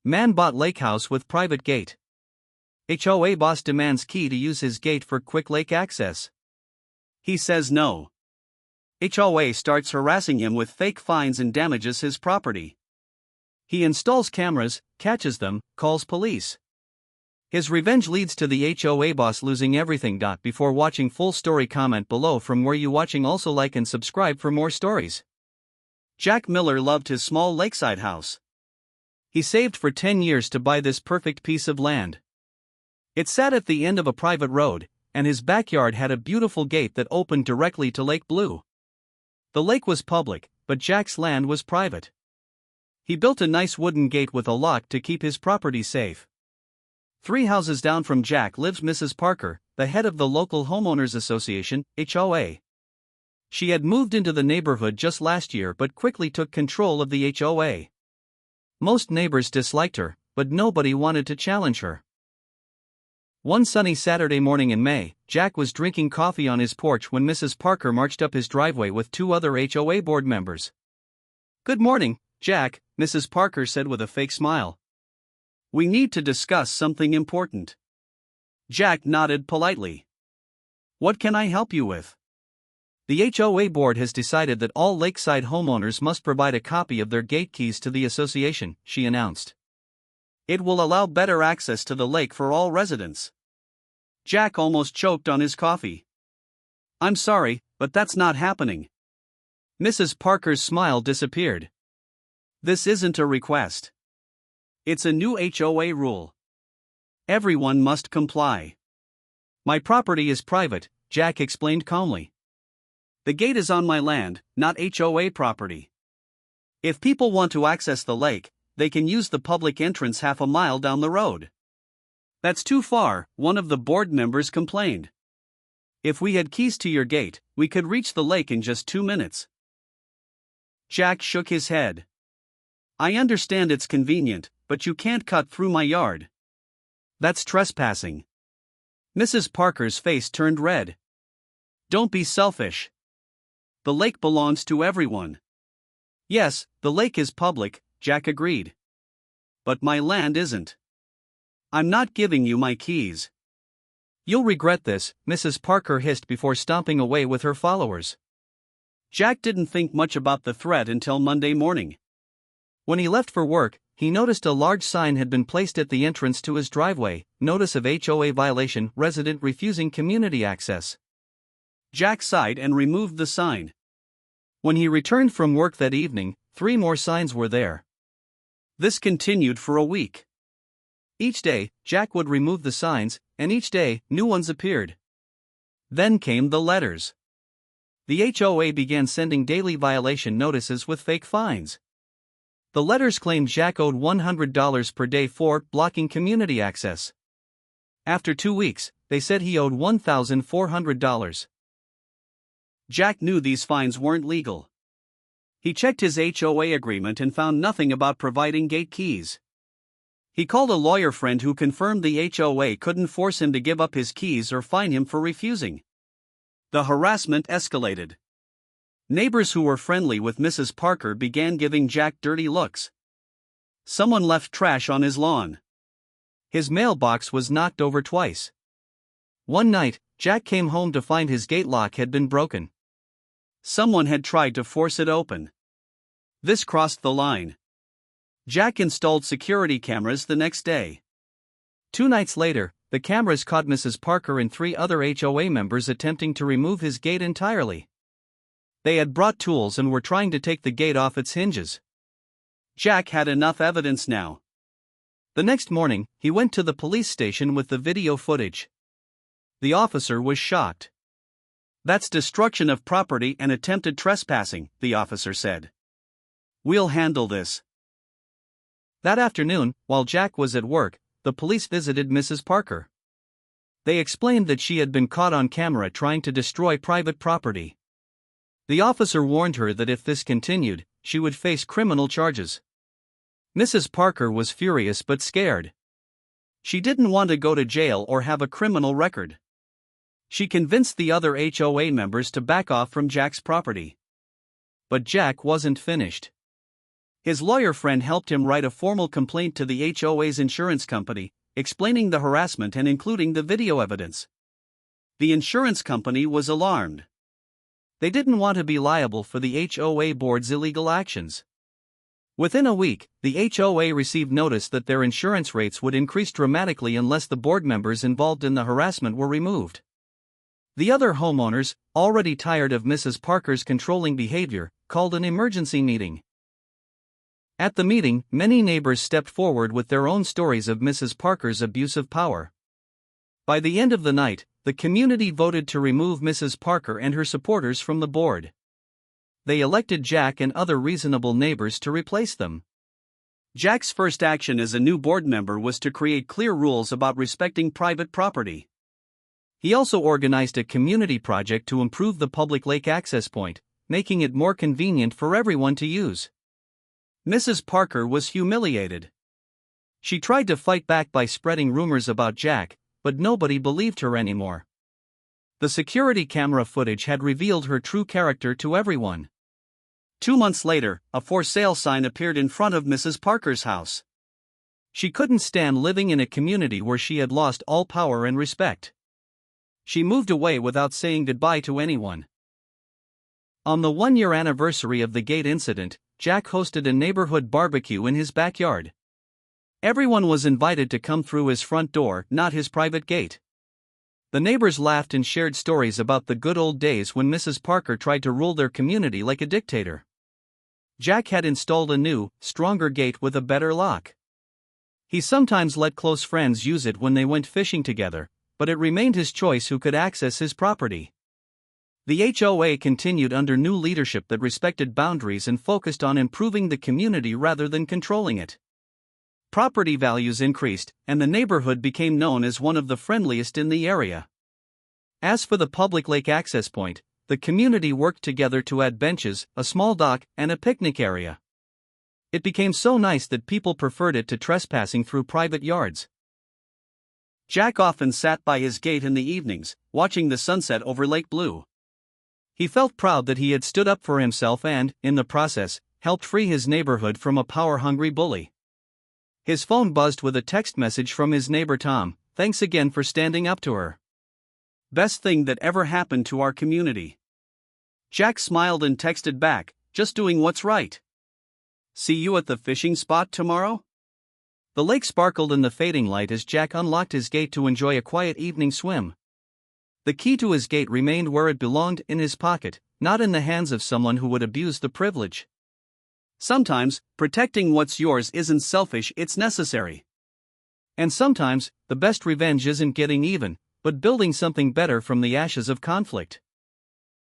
Man bought lake house with private gate. HOA boss demands key to use his gate for quick lake access. He says no. HOA starts harassing him with fake fines and damages his property. He installs cameras, catches them, calls police. His revenge leads to the HOA boss losing everything. Before watching full story, comment below from where you watching. Also like and subscribe for more stories. Jack Miller loved his small lakeside house. He saved for 10 years to buy this perfect piece of land. It sat at the end of a private road, and his backyard had a beautiful gate that opened directly to Lake Blue. The lake was public, but Jack's land was private. He built a nice wooden gate with a lock to keep his property safe. 3 houses down from Jack lives Mrs. Parker, the head of the local homeowners association, HOA. She had moved into the neighborhood just last year but quickly took control of the HOA. Most neighbors disliked her, but nobody wanted to challenge her. One sunny Saturday morning in May, Jack was drinking coffee on his porch when Mrs. Parker marched up his driveway with 2 other HOA board members. "Good morning, Jack," Mrs. Parker said with a fake smile. "We need to discuss something important." Jack nodded politely. "What can I help you with?" "The HOA board has decided that all lakeside homeowners must provide a copy of their gate keys to the association," she announced. "It will allow better access to the lake for all residents." Jack almost choked on his coffee. "I'm sorry, but that's not happening." Mrs. Parker's smile disappeared. "This isn't a request. It's a new HOA rule. Everyone must comply." "My property is private," Jack explained calmly. "The gate is on my land, not HOA property. If people want to access the lake, they can use the public entrance half a mile down the road." "That's too far," one of the board members complained. "If we had keys to your gate, we could reach the lake in just 2 minutes." Jack shook his head. "I understand it's convenient, but you can't cut through my yard. That's trespassing." Mrs. Parker's face turned red. "Don't be selfish. The lake belongs to everyone." "Yes, the lake is public," Jack agreed. "But my land isn't. I'm not giving you my keys." "You'll regret this," Mrs. Parker hissed before stomping away with her followers. Jack didn't think much about the threat until Monday morning. When he left for work, he noticed a large sign had been placed at the entrance to his driveway: "Notice of HOA violation, resident refusing community access." Jack sighed and removed the sign. When he returned from work that evening, 3 more signs were there. This continued for a week. Each day, Jack would remove the signs, and each day, new ones appeared. Then came the letters. The HOA began sending daily violation notices with fake fines. The letters claimed Jack owed $100 per day for blocking community access. After 2 weeks, they said he owed $1,400. Jack knew these fines weren't legal. He checked his HOA agreement and found nothing about providing gate keys. He called a lawyer friend who confirmed the HOA couldn't force him to give up his keys or fine him for refusing. The harassment escalated. Neighbors who were friendly with Mrs. Parker began giving Jack dirty looks. Someone left trash on his lawn. His mailbox was knocked over twice. One night, Jack came home to find his gate lock had been broken. Someone had tried to force it open. This crossed the line. Jack installed security cameras the next day. 2 nights later, the cameras caught Mrs. Parker and 3 other HOA members attempting to remove his gate entirely. They had brought tools and were trying to take the gate off its hinges. Jack had enough evidence now. The next morning, he went to the police station with the video footage. The officer was shocked. "That's destruction of property and attempted trespassing," the officer said. "We'll handle this." That afternoon, while Jack was at work, the police visited Mrs. Parker. They explained that she had been caught on camera trying to destroy private property. The officer warned her that if this continued, she would face criminal charges. Mrs. Parker was furious but scared. She didn't want to go to jail or have a criminal record. She convinced the other HOA members to back off from Jack's property. But Jack wasn't finished. His lawyer friend helped him write a formal complaint to the HOA's insurance company, explaining the harassment and including the video evidence. The insurance company was alarmed. They didn't want to be liable for the HOA board's illegal actions. Within a week, the HOA received notice that their insurance rates would increase dramatically unless the board members involved in the harassment were removed. The other homeowners, already tired of Mrs. Parker's controlling behavior, called an emergency meeting. At the meeting, many neighbors stepped forward with their own stories of Mrs. Parker's abuse of power. By the end of the night, the community voted to remove Mrs. Parker and her supporters from the board. They elected Jack and other reasonable neighbors to replace them. Jack's first action as a new board member was to create clear rules about respecting private property. He also organized a community project to improve the public lake access point, making it more convenient for everyone to use. Mrs. Parker was humiliated. She tried to fight back by spreading rumors about Jack, but nobody believed her anymore. The security camera footage had revealed her true character to everyone. 2 months later, a for sale sign appeared in front of Mrs. Parker's house. She couldn't stand living in a community where she had lost all power and respect. She moved away without saying goodbye to anyone. On the 1-year anniversary of the gate incident, Jack hosted a neighborhood barbecue in his backyard. Everyone was invited to come through his front door, not his private gate. The neighbors laughed and shared stories about the good old days when Mrs. Parker tried to rule their community like a dictator. Jack had installed a new, stronger gate with a better lock. He sometimes let close friends use it when they went fishing together, but it remained his choice who could access his property. The HOA continued under new leadership that respected boundaries and focused on improving the community rather than controlling it. Property values increased, and the neighborhood became known as one of the friendliest in the area. As for the public lake access point, the community worked together to add benches, a small dock, and a picnic area. It became so nice that people preferred it to trespassing through private yards. Jack often sat by his gate in the evenings, watching the sunset over Lake Blue. He felt proud that he had stood up for himself and, in the process, helped free his neighborhood from a power-hungry bully. His phone buzzed with a text message from his neighbor Tom, "Thanks again for standing up to her. Best thing that ever happened to our community." Jack smiled and texted back, "Just doing what's right. See you at the fishing spot tomorrow?" The lake sparkled in the fading light as Jack unlocked his gate to enjoy a quiet evening swim. The key to his gate remained where it belonged, in his pocket, not in the hands of someone who would abuse the privilege. Sometimes, protecting what's yours isn't selfish, it's necessary. And sometimes, the best revenge isn't getting even, but building something better from the ashes of conflict.